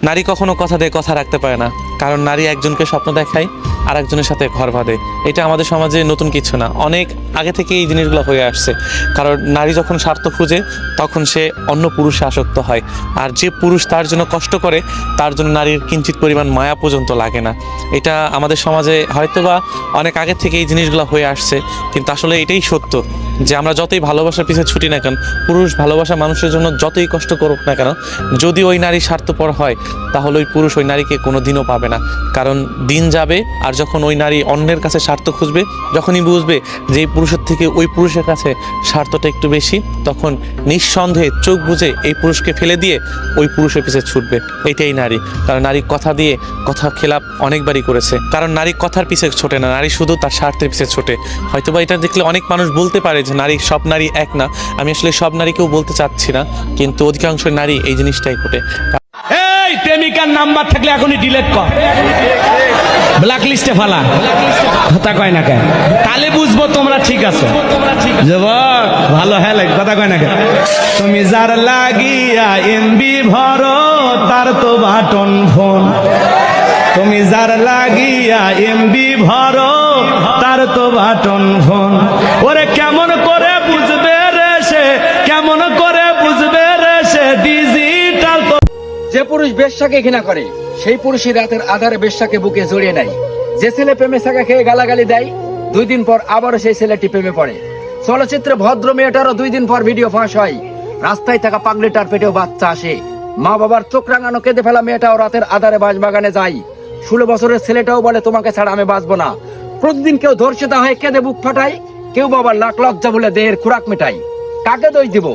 নারী কখনো কথা দিয়ে কথা রাখতে পারে না, কারণ নারী একজনকে স্বপ্ন দেখায় আর একজনের সাথে ঘর বাঁধে। এটা আমাদের সমাজে নতুন কিছু না, অনেক আগে থেকে এই জিনিসগুলো হয়ে আসছে। কারণ নারী যখন স্বার্থ খুঁজে তখন সে অন্য পুরুষে আসক্ত হয়, আর যে পুরুষ তার জন্য কষ্ট করে তার জন্য নারীর কিঞ্চিত পরিমাণ মায়া পর্যন্ত লাগে না। এটা আমাদের সমাজে হয়তোবা অনেক আগে থেকে এই জিনিসগুলো হয়ে আসছে, কিন্তু আসলে এটাই সত্য যে আমরা যতই ভালোবাসার পিছনে ছুটি না কেন, পুরুষ ভালোবাসা মানুষের জন্য যতই কষ্ট করুক না কেন, যদি ওই নারী স্বার্থপর হয় তাহলে ওই পুরুষ ওই নারীকে কোনো দিনও পাবে না। কারণ দিন যাবে আর যখন ওই নারী অন্যের কাছে স্বার্থ খুঁজবে, যখনই বুঝবে যে এই পুরুষের থেকে ওই পুরুষের কাছে স্বার্থটা একটু বেশি, তখন নিঃসন্দেহে চোখ বুজে এই পুরুষকে ফেলে দিয়ে ওই পুরুষের পিছিয়ে ছুটবে। এটাই নারী। কারণ নারী কথা দিয়ে কথা খেলাপ অনেকবারই করেছে। কারণ নারী কথার পিছে ছোটে না, নারী শুধু তার স্বার্থের পিছে ছোটে। হয়তোবা এটা দেখলে অনেক মানুষ বলতে পারে যে নারী, সব নারী এক না। আমি আসলে সব নারীকেও বলতে চাচ্ছি না, কিন্তু অধিকাংশ নারী এই জিনিসটাই ঘটে। এই প্রেমিকার নাম্বার থাকলে এখনই ডিলিট কর, ব্ল্যাক লিস্টে ফেলা। কথা কয় না কেন? তাহলে বুঝবো তোমরা ঠিক আছো। যুবক ভালো হ্যাঁ কথা কয় না কেন? তুমি যার লাগিয়া এমবি ভরো তার তো বাটন ফোন, তুমি যার লাগিয়া এমবি ভরো তার তো বাটন ফোন। ওরে কেমন করে বুঝবে রে সে, কেমন করে বুঝবে রে সে ডিজিটাল। যে পুরুষ বেশ্যাকে ঘৃণা করে সেই পুরুষই রাতের আধারে বেশ্যাকে বুকে জড়িয়ে নেয়। যে ছেলে প্রেমে শাখা খেয়ে গালাগালি দেয়, 2 দিন পর আবারও সেই ছেলেটি প্রেমে পড়ে। চলচ্চিত্রে ভদ্র মেয়েটারও 2 দিন পর ভিডিও ফাঁস হয়। রাস্তায় থাকা পাগলিটার পেটেও বাচ্চা আসে। মা বাবার চোখ রাঙানো কেঁদে ফেলা মেয়েটাও রাতের আধারে বাঁশবাগানে যায়। 16 বছরের ছেলেটাও বলে তোমাকে ছাড়া আমি বাঁচবো না। প্রতিদিন কেউ ধর্ষিতা হয়ে কেঁদে বুক ফাটায়, কেউ বাবার লাখ লজ্জা বলে দেহের খোরাক মেটায়। কাকে দোষ দিব?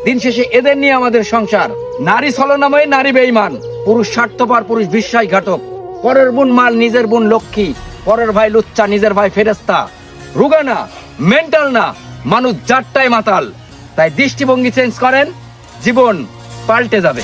দিন শেষে এদের নিয়ে আমাদের সংসার। নারী ছলনাময়ী, নারী বেঈমান, পুরুষ স্বার্থপর, পুরুষ বিশ্বাসঘাতক। পরের বোন মাল, নিজের বোন লক্ষ্মী। পরের ভাই লুচ্চা, নিজের ভাই ফেরেস্তা। রুগা না, মেন্টাল না, মানুষ জাতটাই মাতাল। তাই দৃষ্টিভঙ্গি চেঞ্জ করেন, জীবন পাল্টে যাবে।